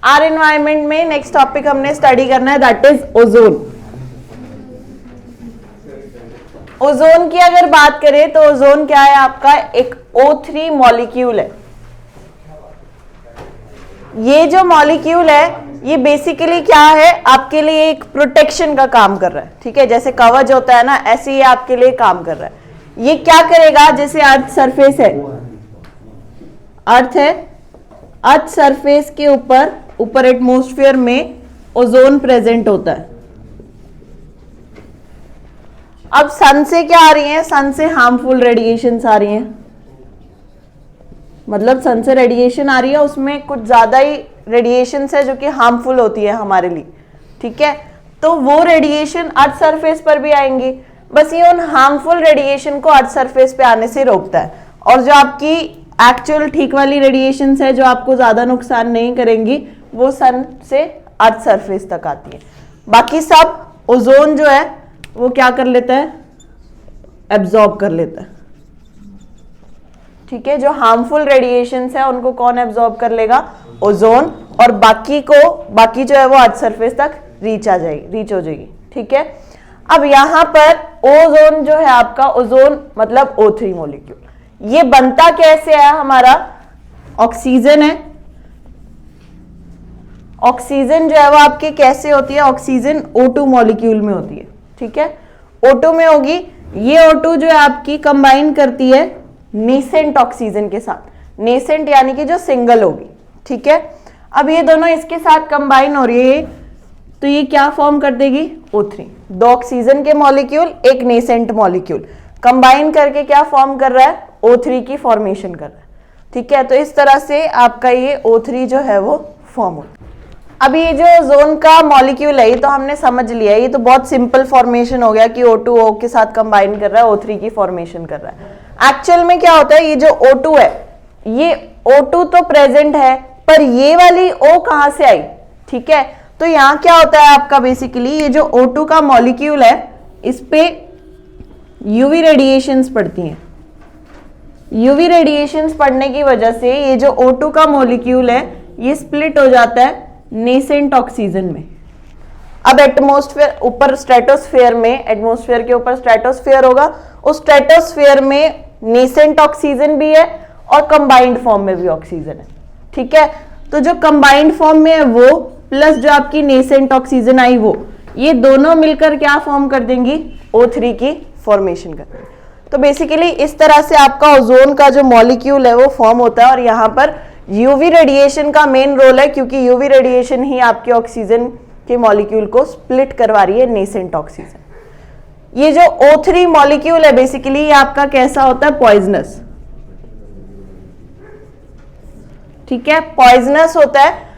Are environment में next topic हमने study करना है, दैट इज ओजोन। ओजोन की अगर बात करें तो ओजोन क्या है आपका, एक O3 मॉलिक्यूल है। ये जो मॉलिक्यूल है ये बेसिकली क्या है, आपके लिए एक प्रोटेक्शन का काम कर रहा है, ठीक है, जैसे कवच होता है ना, ऐसे ये आपके लिए काम कर रहा है। ये क्या करेगा, जैसे अर्थ सरफेस है, अर्थ है, अर्थ सरफेस के ऊपर एटमॉस्फेयर में ओजोन प्रेजेंट होता है। अब सन से क्या आ रही है, सन से हार्मफुल रेडिएशंस आ रही हैं, मतलब सन से रेडिएशन आ रही है, उसमें कुछ ज्यादा ही रेडिएशंस है जो कि हार्मफुल होती है हमारे लिए, ठीक है। तो वो रेडिएशन अर्थ सरफेस पर भी आएंगी, बस ये उन हार्मफुल रेडिएशन को अर्थ सरफेस पे आने से रोकता है, और जो आपकी एक्चुअल ठीक वाली रेडिएशंस है जो आपको ज्यादा नुकसान नहीं करेंगी, वो सन से अर्थ सरफेस तक आती है। बाकी सब ओजोन जो है वो क्या कर लेता है, एब्जॉर्ब कर लेता है, ठीक है। जो हार्मफुल रेडिएशंस है उनको कौन एब्जॉर्ब कर लेगा, ओजोन, और बाकी जो है वो अर्थ सरफेस तक रीच हो जाएगी, ठीक है। अब यहां पर ओजोन जो है आपका, ओजोन मतलब O3 मॉलिक्यूल, ये बनता कैसे है, हमारा ऑक्सीजन है। ऑक्सीजन जो है वो आपके कैसे होती है, ऑक्सीजन O2 मॉलिक्यूल में होती है, ठीक है, O2 में होगी। ये O2 जो है आपकी कंबाइन करती है नेसेंट ऑक्सीजन के साथ, नेसेंट यानी कि जो सिंगल होगी, ठीक है। अब ये दोनों इसके साथ कंबाइन हो रही है, तो ये क्या फॉर्म कर देगी, O3। दो ऑक्सीजन के मॉलिक्यूल, एक नेसेंट मॉलिक्यूल कंबाइन करके क्या फॉर्म कर रहा है, O3 की फॉर्मेशन कर रहा है, ठीक है। तो इस तरह से आपका ये O3 जो है वो फॉर्म होता है। अब ये जो ओजोन का मॉलिक्यूल है ये तो हमने समझ लिया, ये तो बहुत सिंपल फॉर्मेशन हो गया कि O2O के साथ कंबाइन कर रहा है, O3 की फॉर्मेशन कर रहा है। एक्चुअल में क्या होता है, ये जो O2 है, ये O2 तो प्रेजेंट है, पर ये वाली O कहां से आई, ठीक है। तो यहां क्या होता है आपका, बेसिकली ये जो O2 का मॉलिक्यूल है इस पे यूवी रेडिएशंस पड़ती हैं। यूवी रेडिएशंस पड़ने की वजह से ये जो O2 का मॉलिक्यूल है ये स्प्लिट हो जाता है नेसेंट ऑक्सीजन में। अब एटमॉस्फेयर ऊपर, स्ट्रेटोस्फेयर में, एटमॉस्फेयर के ऊपर स्ट्रेटोस्फेयर होगा, उस स्ट्रेटोस्फेयर में नेसेंट ऑक्सीजन भी है और कंबाइंड फॉर्म में भी ऑक्सीजन है, ठीक है। तो जो कंबाइंड फॉर्म में है वो प्लस जो आपकी नेसेंट ऑक्सीजन आई वो, ये दोनों मिलकर क्या फॉर्म कर देंगी, O3 की फॉर्मेशन कर देंगी। तो बेसिकली इस तरह से आपका ओजोन का जो मॉलिक्यूल है वो फॉर्म होता है, और यहाँ पर यूवी रेडिएशन का मेन रोल है, क्योंकि यूवी रेडिएशन ही आपके ऑक्सीजन के मॉलिक्यूल को स्प्लिट करवा रही है नेसेंट ऑक्सीजन। ये जो O3 मॉलिक्यूल है बेसिकली ये आपका कैसा होता है, पॉइजनस, ठीक है, पॉइजनस होता है।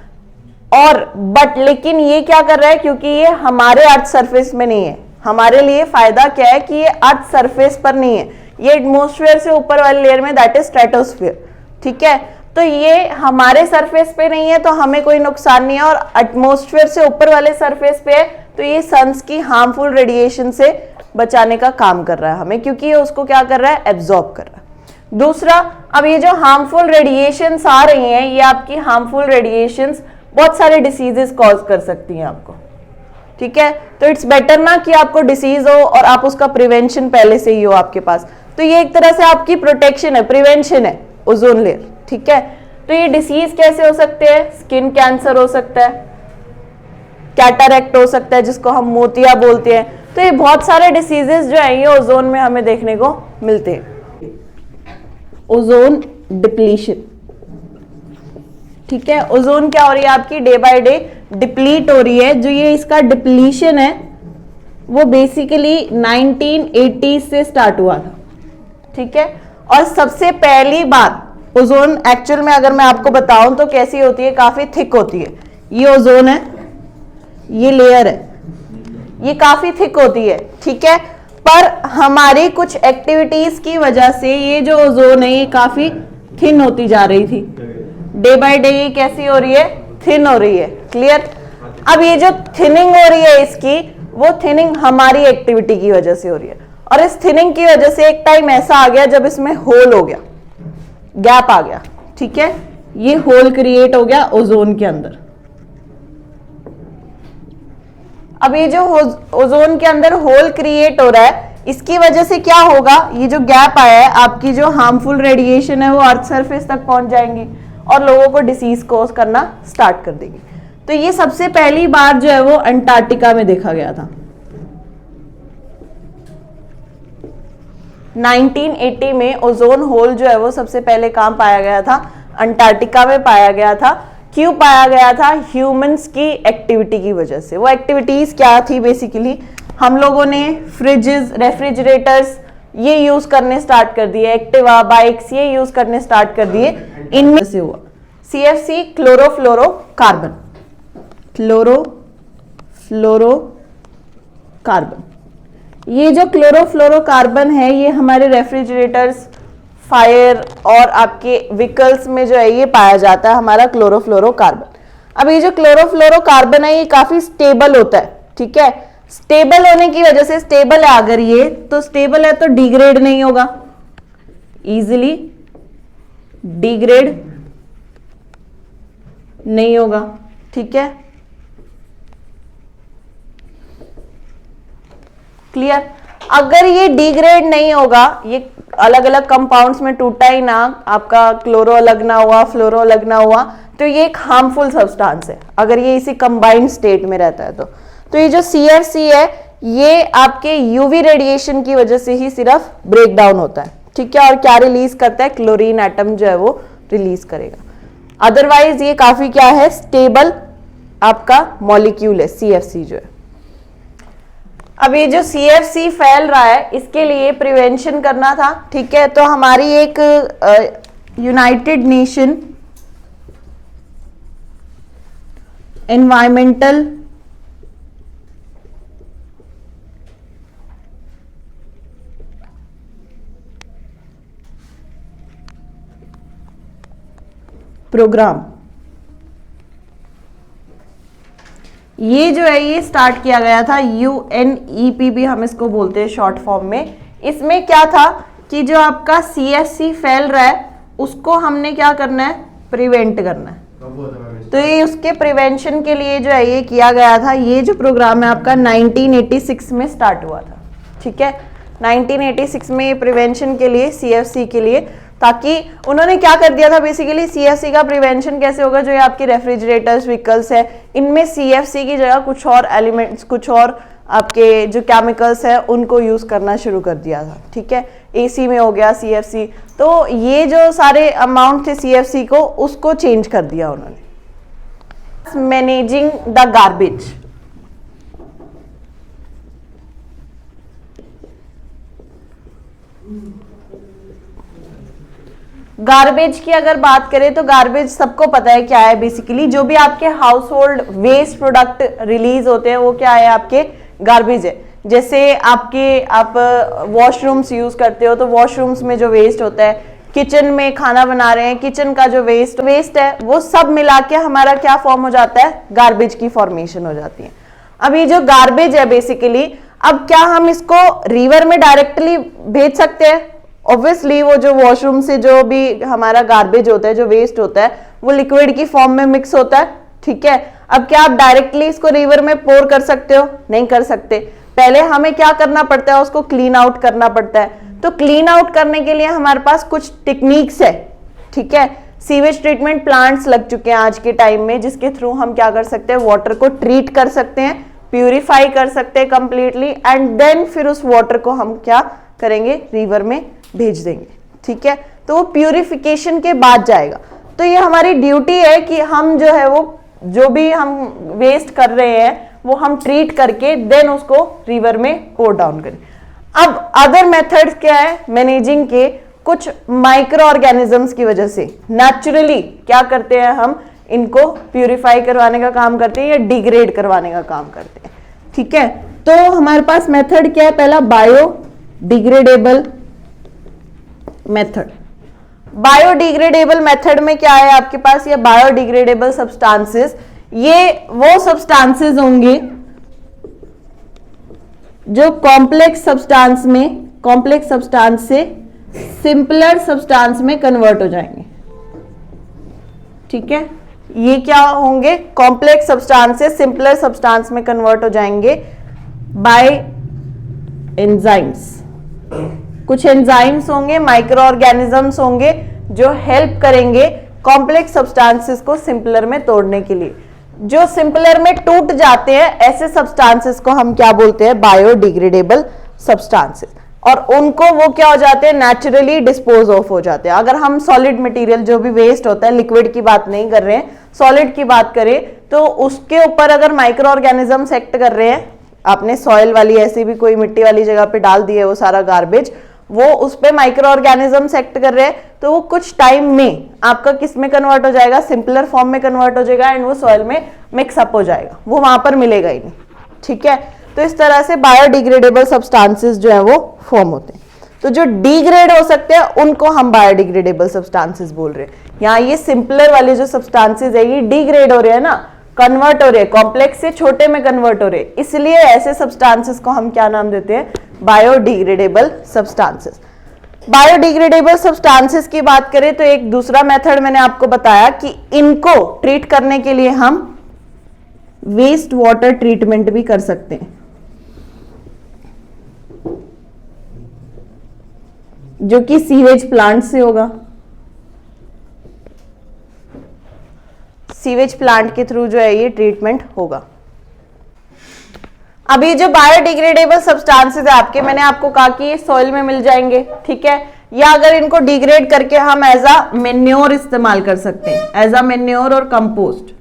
और बट लेकिन ये क्या कर रहा है, क्योंकि ये हमारे अर्थ सरफेस में नहीं है, हमारे लिए फायदा क्या है कि ये अर्थ सरफेस पर नहीं है, ये एटमॉस्फेयर से ऊपर वाली लेयर में, दैट इज स्ट्रेटोस्फेयर, ठीक है। तो ये हमारे सरफेस पे नहीं है तो हमें कोई नुकसान नहीं है, और एटमॉस्फेयर से ऊपर वाले सरफेस पे है तो ये सन्स की हार्मफुल रेडिएशन से बचाने का काम कर रहा है हमें, क्योंकि ये उसको क्या कर रहा है, एब्जॉर्ब कर रहा है। दूसरा, अब ये जो हार्मफुल रेडिएशंस आ रही हैं, ये आपकी हार्मफुल रेडिएशंस बहुत सारे डिसीजेस कॉज कर सकती हैं आपको, ठीक है। तो इट्स बेटर ना कि आपको डिसीज हो और आप उसका प्रिवेंशन पहले से ही हो आपके पास। तो ये एक तरह से आपकी प्रोटेक्शन है, प्रिवेंशन है ओजोन लेयर, ठीक है। तो ये डिसीज कैसे हो सकते हैं, स्किन कैंसर हो सकता है, कैटरैक्ट हो सकता है जिसको हम मोतिया बोलते हैं। तो ये बहुत सारे डिसीजेस जो है ये ओजोन में हमें देखने को मिलते हैं। ओजोन डिप्लीशन, ठीक है, ओजोन क्या हो रही है आपकी, डे बाय डे डिप्लीट हो रही है। जो ये इसका डिप्लीशन है वो बेसिकली 1980 से स्टार्ट हुआ था, ठीक है। और सबसे पहली बात, ओजोन एक्चुअल में अगर मैं आपको बताऊं तो कैसी होती है, काफी थिक होती है। ये ओजोन है, ये लेयर है, ये काफी थिक होती है, ठीक है। पर हमारी कुछ एक्टिविटीज की वजह से ये जो ओजोन है ये काफी थिन होती जा रही थी, डे बाय डे ये कैसी हो रही है, थिन हो रही है, क्लियर। अब ये जो थिनिंग हो रही है इसकी, वो थिनिंग हमारी एक्टिविटी की वजह से हो रही है, और इस थिनिंग की वजह से एक टाइम ऐसा आ गया जब इसमें होल हो गया, गैप आ गया, ठीक है। ये होल क्रिएट हो गया ओजोन के अंदर, अब ये जो ओजोन के अंदर होल क्रिएट हो रहा है, इसकी वजह से क्या होगा, ये जो गैप आया है, आपकी जो हार्मफुल रेडिएशन है वो अर्थ सरफेस तक पहुंच जाएंगी और लोगों को डिसीज कोज करना स्टार्ट कर देगी। तो ये सबसे पहली बार जो है वो अंटार्कटिका में देखा गया था। 1980 में ओजोन होल जो है वो सबसे पहले कहां पाया गया था, अंटार्कटिका में पाया गया था। क्यों पाया गया था, ह्यूमंस की एक्टिविटी की वजह से। वो एक्टिविटीज क्या थी, बेसिकली हम लोगों ने फ्रिजेस, रेफ्रिजरेटर्स ये यूज करने स्टार्ट कर दिए, एक्टिवा, बाइक्स ये यूज करने स्टार्ट कर दिए, इनमें से हुआ CFC क्लोरोफ्लोरोकार्बन, क्लोरोफ्लोरोकार्बन। ये जो क्लोरोफ्लोरोकार्बन है ये हमारे रेफ्रिजरेटर्स, फायर और आपके व्हीकल्स में जो है ये पाया जाता है हमारा क्लोरोफ्लोरोकार्बन। अब ये जो क्लोरोफ्लोरोकार्बन है ये काफी स्टेबल होता है, ठीक है। स्टेबल होने की वजह से, स्टेबल है अगर ये, तो स्टेबल है तो डिग्रेड नहीं होगा, इजीली डिग्रेड नहीं होगा, ठीक है, क्लियर। अगर ये डिग्रेड नहीं होगा, ये अलग अलग कंपाउंड्स में टूटा ही ना, आपका क्लोरो अलग ना हुआ, फ्लोरो अलग ना हुआ, तो ये एक हार्मफुल सब्सटेंस है अगर ये इसी कंबाइंड स्टेट में रहता है तो ये जो CFC है ये आपके यूवी रेडिएशन की वजह से ही सिर्फ ब्रेक डाउन होता है, ठीक है। और क्या रिलीज करता है, क्लोरीन एटम जो है वो रिलीज करेगा। अदरवाइज ये काफी क्या है, स्टेबल आपका मॉलिक्यूल है CFC जो है। अब ये जो CFC फैल रहा है इसके लिए प्रिवेंशन करना था, ठीक है। तो हमारी एक यूनाइटेड नेशन एनवायरमेंटल प्रोग्राम, ये जो है ये स्टार्ट किया गया था, UNEP भी हम इसको बोलते हैं शॉर्ट फॉर्म में। इसमें क्या था कि जो आपका CFC फैल रहा है उसको हमने क्या करना है, प्रिवेंट करना है। तो ये उसके प्रिवेंशन के लिए जो है ये किया गया था। ये जो प्रोग्राम है आपका 1986 में स्टार्ट हुआ था, ठीक है। 1986 में ये प्रिवेंशन के लिए, CFC के लिए, ताकि उन्होंने क्या कर दिया था, बेसिकली CFC का प्रिवेंशन कैसे होगा, जो ये आपके रेफ्रिजरेटर्स, व्हीकल्स है, इनमें CFC की जगह कुछ और एलिमेंट्स, कुछ और आपके जो केमिकल्स है उनको यूज करना शुरू कर दिया था, ठीक है। AC में हो गया CFC, तो ये जो सारे अमाउंट थे CFC को, उसको चेंज कर दिया उन्होंने। मैनेजिंग द गार्बेज, गार्बेज की अगर बात करें तो गार्बेज सबको पता है क्या है, बेसिकली जो भी आपके household waste product release होते हैं वो क्या है, आपके गार्बेज है। जैसे आप वॉशरूम्स यूज करते हो तो वॉशरूम्स में जो वेस्ट होता है, किचन में खाना बना रहे हैं, किचन का जो वेस्ट है वो सब मिला के हमारा क्या फॉर्म हो जाता है, गार्बेज की फॉर्मेशन हो जाती है। अब ये जो गार्बेज है बेसिकली, अब क्या हम इसको रिवर में डायरेक्टली भेज सकते हैं? ऑब्वियसली वो जो वॉशरूम से जो भी हमारा गार्बेज होता है, जो वेस्ट होता है, वो लिक्विड की फॉर्म में मिक्स होता है, ठीक है। अब क्या आप डायरेक्टली इसको रिवर में पोर कर सकते हो? नहीं कर सकते। पहले हमें क्या करना पड़ता है, उसको क्लीन आउट करना पड़ता है। तो क्लीन आउट करने के लिए हमारे पास कुछ टेक्निक्स है, ठीक है। सीवेज ट्रीटमेंट प्लांट्स लग चुके हैं आज के टाइम में, जिसके थ्रू हम क्या कर सकते हैं, वाटर को ट्रीट कर सकते हैं, प्यूरिफाई कर सकते हैं कंप्लीटली, एंड देन फिर उस वाटर को हम क्या करेंगे, रिवर में भेज देंगे, ठीक है। तो वो प्यूरिफिकेशन के बाद जाएगा। तो ये हमारी ड्यूटी है कि हम जो है वो जो भी हम वेस्ट कर रहे हैं वो हम ट्रीट करके देन उसको रिवर में पोर डाउन करें। अब अदर मेथड्स क्या है मैनेजिंग के, कुछ माइक्रो ऑर्गेनिजम्स की वजह से नेचुरली क्या करते हैं, हम इनको प्यूरिफाई करवाने का काम करते हैं या डिग्रेड करवाने का काम करते हैं, ठीक है। तो हमारे पास मेथड क्या है, पहला बायोडिग्रेडेबल मेथड। बायोडिग्रेडेबल मेथड में क्या है आपके पास, ये बायोडिग्रेडेबल सब्सटेंसेस, ये वो सब्सटेंसेस होंगे जो कॉम्प्लेक्स सब्सटेंस से सिंपलर सब्सटेंस में कन्वर्ट हो जाएंगे, ठीक है। ये क्या होंगे, कॉम्प्लेक्स सब्सटेंसेस सिंपलर सब्सटेंस में कन्वर्ट हो जाएंगे बाय एंजाइम्स। कुछ एंजाइम्स होंगे, माइक्रो ऑर्गेनिजम्स होंगे जो हेल्प करेंगे कॉम्प्लेक्स सब्सटेंसेस को सिंपलर में तोड़ने के लिए। जो सिंपलर में टूट जाते हैं ऐसे सब्सटेंसेस को हम क्या बोलते हैं, बायोडिग्रेडेबल सब्सटेंसेस। और उनको वो क्या हो जाते हैं, नेचुरली डिस्पोज ऑफ हो जाते हैं। अगर हम सॉलिड मटेरियल जो भी वेस्ट होता है, लिक्विड की बात नहीं कर रहे हैं, सॉलिड की बात करें तो उसके ऊपर अगर माइक्रो ऑर्गेनिजम्स एक्ट कर रहे हैं, आपने सॉइल वाली ऐसी भी कोई मिट्टी वाली जगह पे डाल दिए वो सारा गार्बेज, वो उस पे माइक्रो ऑर्गेनिजम्स एक्ट कर रहे हैं, तो वो कुछ टाइम में आपका किस में कन्वर्ट हो जाएगा, सिंपलर फॉर्म में कन्वर्ट हो जाएगा एंड वो सॉइल में मिक्सअप हो जाएगा, वो वहां पर मिलेगा ही नहीं। ठीक है, तो इस तरह से बायोडिग्रेडेबल सब्सटेंसेस जो है वो फॉर्म होते हैं। तो जो डिग्रेड हो सकते हैं उनको हम बायोडिग्रेडेबल सब्सटेंसेस बोल रहे हैं। यहाँ ये सिंपलर वाले जो सब्सटेंसेस है ये डिग्रेड हो रहे हैं ना, कन्वर्ट हो रहे हैं, कॉम्प्लेक्स से छोटे में कन्वर्ट हो रहे हैं, इसलिए ऐसे सब्सटेंसेस को हम क्या नाम देते हैं, बायोडिग्रेडेबल सब्सटेंसेस। बायोडिग्रेडेबल सब्सटेंसेस की बात करें तो एक दूसरा मेथड मैंने आपको बताया कि इनको ट्रीट करने के लिए हम वेस्ट वाटर ट्रीटमेंट भी कर सकते हैं, जो कि सीवेज प्लांट से होगा। सीवेज प्लांट के थ्रू जो है ये ट्रीटमेंट होगा। अभी जो बायोडिग्रेडेबल सब्सटेंसेस है आपके, मैंने आपको कहा कि ये सॉइल में मिल जाएंगे, ठीक है, या अगर इनको डिग्रेड करके हम एज अ मेन्योर इस्तेमाल कर सकते हैं, एज अ मेन्योर और कंपोस्ट।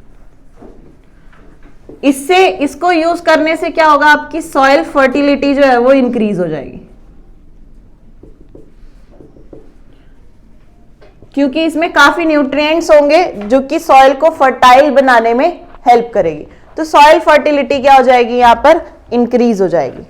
इससे इसको यूज करने से क्या होगा, आपकी सॉइल फर्टिलिटी जो है वो इंक्रीज हो जाएगी, क्योंकि इसमें काफी न्यूट्रिएंट्स होंगे जो कि सॉइल को फर्टाइल बनाने में हेल्प करेगी। तो सॉइल फर्टिलिटी क्या हो जाएगी, यहां पर इंक्रीज हो जाएगी।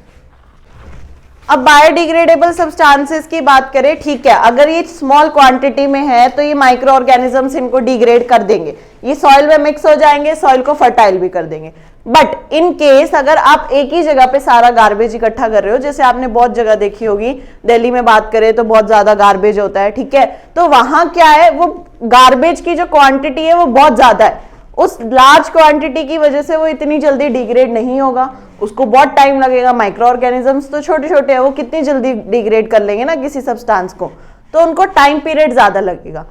अब बायोडिग्रेडेबल सब्सटेंसेस की बात करें, ठीक है, अगर ये स्मॉल क्वांटिटी में है तो ये माइक्रो ऑर्गेनिजम्स इनको डिग्रेड कर देंगे, ये सॉइल में मिक्स हो जाएंगे, सॉइल को फर्टाइल भी कर देंगे। बट इन केस अगर आप एक ही जगह पे सारा गार्बेज इकट्ठा कर रहे हो, जैसे आपने बहुत जगह देखी होगी, दिल्ली में बात करें तो बहुत ज्यादा गार्बेज होता है, ठीक है, तो वहां क्या है, वो गार्बेज की जो क्वांटिटी है वो बहुत ज्यादा है, उस लार्ज क्वांटिटी की वजह से वो इतनी जल्दी डिग्रेड नहीं होगा, उसको बहुत टाइम लगेगा। माइक्रो ऑर्गेनिजम्स तो छोटे छोटे हैं, वो कितनी जल्दी डिग्रेड कर लेंगे ना किसी सब्सटेंस को, तो उनको टाइम पीरियड ज्यादा लगेगा।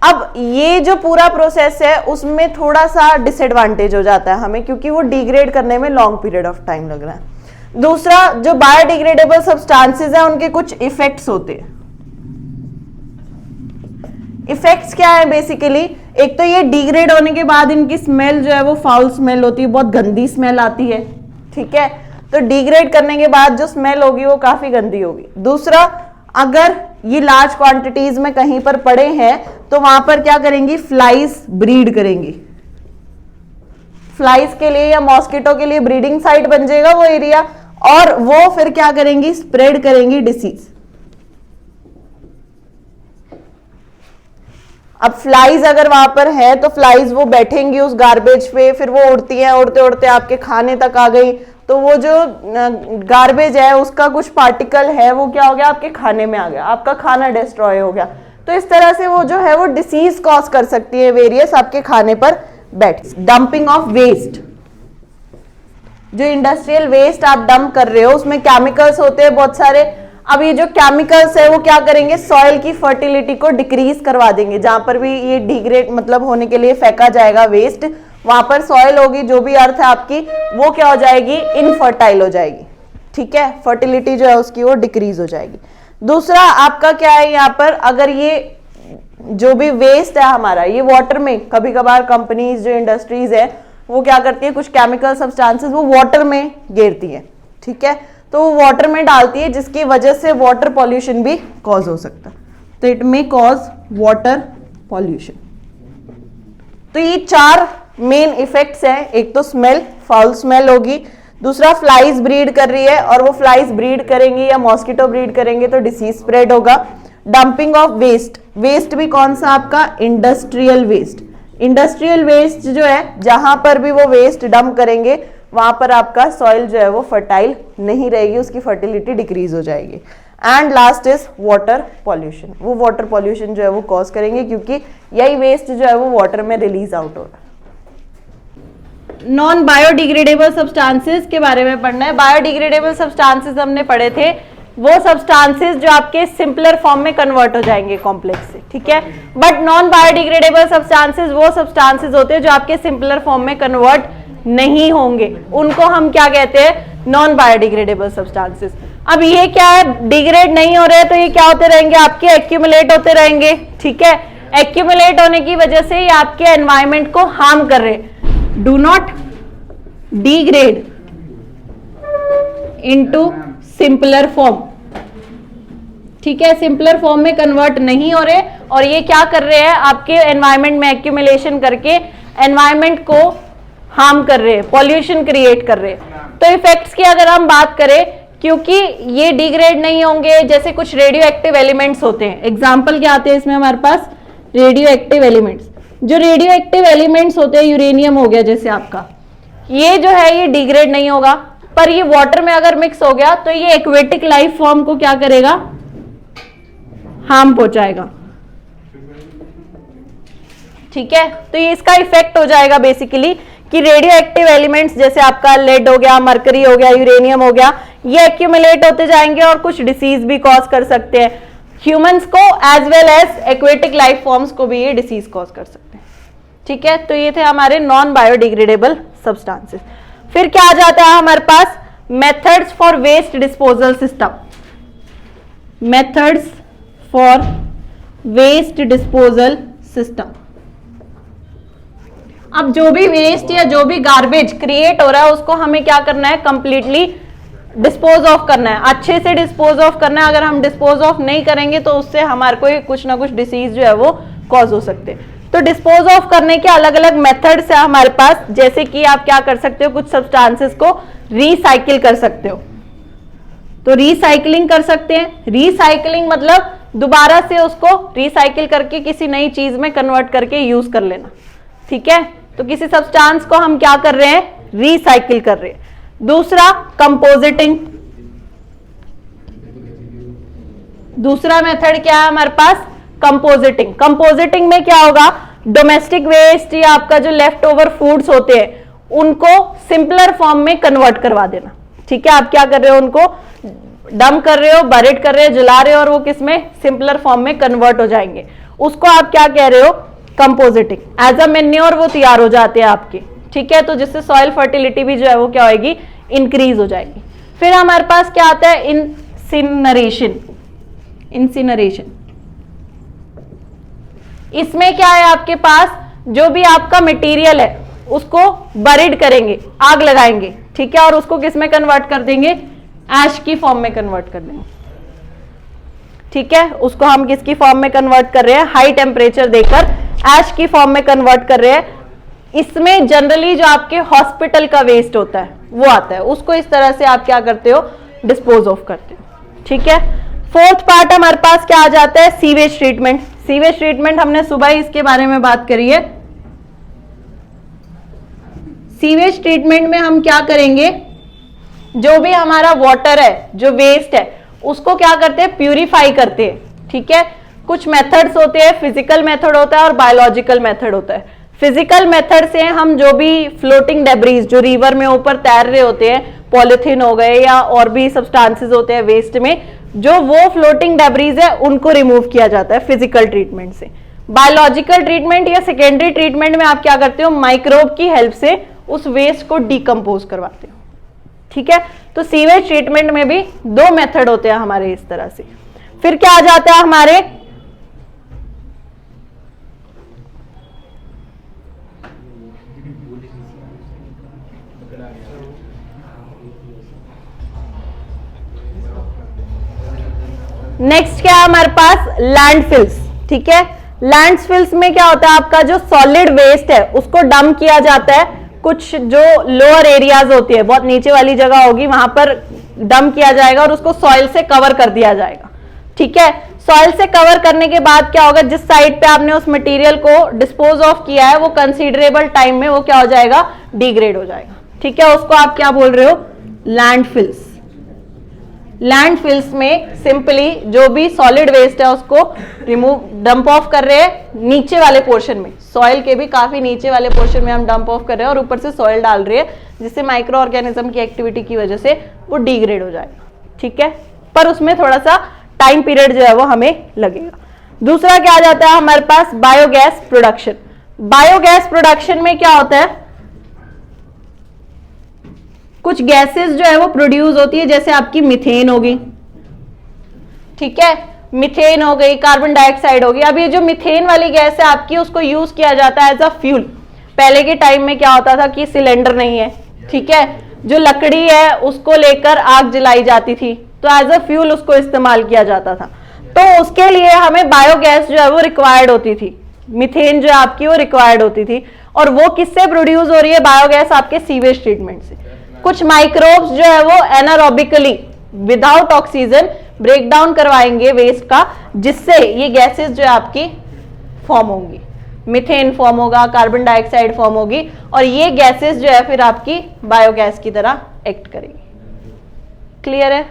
अब ये जो पूरा प्रोसेस है उसमें थोड़ा सा डिसएडवांटेज हो जाता है हमें, क्योंकि वो डिग्रेड करने में लॉन्ग पीरियड ऑफ टाइम लग रहा है। दूसरा, जो बायोडिग्रेडेबल सब्सटेंसेस है उनके कुछ इफेक्ट्स होते हैं। इफेक्ट्स क्या है बेसिकली, एक तो ये डिग्रेड होने के बाद इनकी स्मेल जो है वो फाउल स्मेल होती है, बहुत गंदी स्मेल आती है, ठीक है, तो डिग्रेड करने के बाद जो स्मेल होगी वो काफी गंदी होगी। दूसरा, अगर ये लार्ज क्वांटिटीज में कहीं पर पड़े हैं तो वहां पर क्या करेंगी, फ्लाइज ब्रीड करेंगी, फ्लाइज के लिए या मॉस्किटो के लिए ब्रीडिंग साइट बन जाएगा वो एरिया, और वो फिर क्या करेंगी, स्प्रेड करेंगी डिसीज। अब फ्लाइज अगर वहां पर है तो फ्लाइज वो बैठेंगी उस गार्बेज पे, फिर वो उड़ती हैं, उड़ते उड़ते आपके खाने तक आ गई, तो वो जो गार्बेज है उसका कुछ पार्टिकल है वो क्या हो गया, आपके खाने में आ गया, आपका खाना डिस्ट्रॉय हो गया। तो इस तरह से वो जो है वो डिसीज कॉज कर सकती है वेरियस आपके खाने पर बैठ। डंपिंग ऑफ वेस्ट, जो इंडस्ट्रियल वेस्ट आप डंप कर रहे हो उसमें केमिकल्स होते हैं बहुत सारे। अब ये जो केमिकल्स है वो क्या करेंगे, सॉइल की फर्टिलिटी को डिक्रीज करवा देंगे। जहां पर भी ये डिग्रेड मतलब होने के लिए फेंका जाएगा वेस्ट, वहां पर सॉइल होगी, जो भी अर्थ है आपकी, वो क्या हो जाएगी, इनफर्टाइल हो जाएगी, ठीक है, फर्टिलिटी जो है उसकी वो डिक्रीज हो जाएगी। दूसरा आपका क्या है, यहाँ पर अगर ये जो भी वेस्ट है हमारा, ये वाटर में, कभी कभार कंपनीज जो इंडस्ट्रीज है वो क्या करती है, कुछ केमिकल सब्सटेंसेस वो वाटर में गिरती है, ठीक है, तो वो वाटर में डालती है, जिसकी वजह से वाटर पॉल्यूशन भी कॉज हो सकता है। तो it may cause water pollution. तो ये चार मेन इफेक्ट्स हैं, एक तो स्मेल, फाउल स्मेल होगी, दूसरा फ्लाइज ब्रीड कर रही है और वो फ्लाइज ब्रीड करेंगी या मॉस्किटो ब्रीड करेंगे तो डिसीज स्प्रेड होगा। डंपिंग ऑफ वेस्ट, वेस्ट भी कौन सा आपका, इंडस्ट्रियल वेस्ट। इंडस्ट्रियल वेस्ट जो है, जहां पर भी वो वेस्ट डंप करेंगे वहां पर आपका सॉइल जो है वो फर्टाइल नहीं रहेगी, उसकी फर्टिलिटी डिक्रीज हो जाएगी। And last is water pollution, वो वाटर पॉल्यूशन जो है वो कॉज करेंगे, क्योंकि यही वेस्ट जो है वो वाटर में रिलीज आउट हो रहा है। नॉन बायोडिग्रेडेबल सब्सटेंसेस के बारे में पढ़ना है। बायोडिग्रेडेबल सब्सटेंसेस हमने पढ़े थे, वो सब्सटेंसेस जो आपके सिंपलर फॉर्म में कन्वर्ट हो जाएंगे कॉम्प्लेक्स से, ठीक है। बट नॉन बायोडिग्रेडेबल सब्सटेंसेस वो सब्सटेंसेस होते हैं जो आपके सिंपलर फॉर्म में कन्वर्ट नहीं होंगे, उनको हम क्या कहते हैं, नॉन बायोडिग्रेडेबल सब्सटेंसेस। अब ये क्या है, डिग्रेड नहीं हो रहे तो ये क्या होते रहेंगे, आपके एक्यूमुलेट होते रहेंगे, ठीक है। एक्यूमुलेट होने की वजह से ये आपके एनवायरमेंट को हार्म कर रहे हैं। Do not degrade into simpler form, ठीक है, सिंपलर फॉर्म में कन्वर्ट नहीं हो रहे और ये क्या कर रहे हैं, आपके एनवायरमेंट में एक्यूमुलेशन करके एनवायरमेंट को हार्म कर रहे हैं, पॉल्यूशन क्रिएट कर रहे हैं। तो इफेक्ट्स की अगर हम बात करें, क्योंकि ये डिग्रेड नहीं होंगे, जैसे कुछ रेडियो एक्टिव एलिमेंट्स होते हैं, एग्जाम्पल क्या आते हैं इसमें हमारे पास, रेडियो एक्टिव एलिमेंट्स। जो रेडियो एक्टिव एलिमेंट्स होते हैं, यूरेनियम हो गया जैसे आपका, ये जो है ये डिग्रेड नहीं होगा, पर ये वाटर में अगर मिक्स हो गया तो ये एक्वेटिक लाइफ फॉर्म को क्या करेगा, हार्म पहुंचाएगा, ठीक है। तो ये इसका इफेक्ट हो जाएगा बेसिकली कि रेडियो एक्टिव एलिमेंट्स जैसे आपका लेड हो गया, मरकरी हो गया, यूरेनियम हो गया, ये एक्यूमुलेट होते जाएंगे और कुछ डिसीज भी कॉज कर सकते हैं ह्यूमंस को, as well as aquatic life forms को भी ये डिसीज कॉज कर सकते हैं, ठीक है। तो ये थे हमारे नॉन बायोडिग्रेडेबल सब्सटेंसेस। फिर क्या आ जाता है हमारे पास, methods for waste disposal system. Methods for waste disposal system. अब जो भी वेस्ट या जो भी गार्बेज क्रिएट हो रहा है उसको हमें क्या करना है, कंप्लीटली डिस्पोज ऑफ करना है, अच्छे से डिस्पोज ऑफ करना है। अगर हम डिस्पोज ऑफ नहीं करेंगे तो उससे हमारे को कुछ ना कुछ डिसीज जो है वो कॉज हो सकते हैं। तो डिस्पोज ऑफ करने के अलग अलग मेथड्स है हमारे पास, जैसे कि आप क्या कर सकते हो, कुछ सब्सटेंसेस को रिसाइकिल कर सकते हो, तो रिसाइकलिंग कर सकते हैं। रिसाइकलिंग मतलब दोबारा से उसको रिसाइकिल करके किसी नई चीज में कन्वर्ट करके यूज कर लेना, ठीक है। तो किसी सब्सटेंस को हम क्या कर रहे हैं, रिसाइकिल कर रहे हैं। दूसरा कंपोजिटिंग, दूसरा मेथड क्या है हमारे पास, कंपोजिटिंग। कंपोजिटिंग में क्या होगा, डोमेस्टिक वेस्ट या आपका जो लेफ्ट ओवर फूड्स होते हैं उनको सिंपलर फॉर्म में कन्वर्ट करवा देना, ठीक है। आप क्या कर रहे हो, उनको डंप कर रहे हो, बरेड कर रहे हो, जला रहे हो और वो किसमें, सिंपलर फॉर्म में कन्वर्ट हो जाएंगे, उसको आप क्या कह रहे हो, कंपोजिटिंग। एज अ मैन्योर वो तैयार हो जाते हैं आपके, ठीक है। तो जिससे सॉइल फर्टिलिटी भी जो है वो क्या होगी, इंक्रीज हो जाएगी। फिर हमारे पास क्या आता है, इंसिनरेशन। इंसिनरेशन, इसमें क्या है, आपके पास जो भी आपका मटेरियल है उसको बरीड करेंगे, आग लगाएंगे, ठीक है, और उसको किस में कन्वर्ट कर देंगे, ऐश की फॉर्म में कन्वर्ट कर देंगे, ठीक है। उसको हम किसकी फॉर्म में कन्वर्ट कर रहे हैं, हाई टेम्परेचर देकर ऐश की फॉर्म में कन्वर्ट कर रहे हैं। इसमें जनरली जो आपके हॉस्पिटल का वेस्ट होता है वो आता है, उसको इस तरह से आप क्या करते हो, डिस्पोज ऑफ करते हो, ठीक है। फोर्थ पार्ट हमारे पास क्या आ जाता है, सीवेज ट्रीटमेंट। सीवेज ट्रीटमेंट हमने सुबह ही इसके बारे में बात करी है। सीवेज ट्रीटमेंट में हम क्या करेंगे, जो भी हमारा वाटर है, जो वेस्ट है, उसको क्या करते हैं, प्यूरिफाई करते हैं, ठीक है। कुछ मेथड्स होते हैं, फिजिकल मेथड होता है और बायोलॉजिकल मेथड होता है। फिजिकल मेथड से हम जो भी फ्लोटिंग डेब्रीज जो रिवर में ऊपर तैर रहे होते हैं, पॉलिथीन हो गए या और भी सब्सटेंसेस होते हैं वेस्ट में, जो वो फ्लोटिंग डेब्रीज है उनको रिमूव किया जाता है फिजिकल ट्रीटमेंट से। बायोलॉजिकल ट्रीटमेंट या सेकेंडरी ट्रीटमेंट में आप क्या करते हो, माइक्रोब की हेल्प से उस वेस्ट को डिकम्पोज करवाते हो, ठीक है। तो सीवेज ट्रीटमेंट में भी दो मेथड होते हैं हमारे इस तरह से। फिर क्या आ जाता है हमारे, नेक्स्ट क्या है हमारे पास, लैंडफिल्स, ठीक है। लैंडफिल्स में क्या होता है, आपका जो सॉलिड वेस्ट है उसको डंप किया जाता है। कुछ जो लोअर एरियाज होती है, बहुत नीचे वाली जगह होगी, वहां पर डंप किया जाएगा और उसको सॉइल से कवर कर दिया जाएगा, ठीक है। सॉइल से कवर करने के बाद क्या होगा, जिस साइड पे आपने उस मटेरियल को डिस्पोज ऑफ किया है वो कंसीडरेबल टाइम में वो क्या हो जाएगा, डिग्रेड हो जाएगा, ठीक है। उसको आप क्या बोल रहे हो, लैंडफिल्स। लैंडफिल्स में सिंपली जो भी सॉलिड वेस्ट है उसको रिमूव डंप ऑफ कर रहे हैं नीचे वाले पोर्शन में, सॉइल के भी काफी नीचे वाले पोर्शन में हम डंप ऑफ कर रहे हैं और ऊपर से सॉइल डाल रहे हैं, जिससे माइक्रो ऑर्गेनिज्म की एक्टिविटी की वजह से वो डिग्रेड हो जाएगा, ठीक है। पर उसमें थोड़ा सा टाइम पीरियड जो है वो हमें लगेगा। दूसरा क्या आ जाता है हमारे पास, बायोगैस प्रोडक्शन। बायोगैस प्रोडक्शन में क्या होता है, कुछ गैसेस जो है वो प्रोड्यूस होती है, जैसे आपकी मीथेन होगी, ठीक है, मीथेन हो गई, कार्बन डाइऑक्साइड होगी। अब ये जो मीथेन वाली गैस है आपकी, उसको यूज किया जाता है एज अ फ्यूल। पहले के टाइम में क्या होता था कि सिलेंडर नहीं है, ठीक है, जो लकड़ी है उसको लेकर आग जलाई जाती थी, तो एज अ फ्यूल उसको इस्तेमाल किया जाता था। तो उसके लिए हमें बायोगैस जो है वो रिक्वायर्ड होती थी, मीथेन जो है आपकी वो रिक्वायर्ड होती थी। और वो किससे प्रोड्यूस हो रही है बायोगैस, आपके सीवेज ट्रीटमेंट से। कुछ माइक्रोब्स जो है वो anaerobically without oxygen break down करवाएंगे वेस्ट का, जिससे ये गैसेस जो है आपकी फॉर्म होंगी, मीथेन फॉर्म होगा, कार्बन डाइऑक्साइड फॉर्म होगी, और ये गैसेस जो है फिर आपकी बायोगैस की तरह एक्ट करेगी। क्लियर है?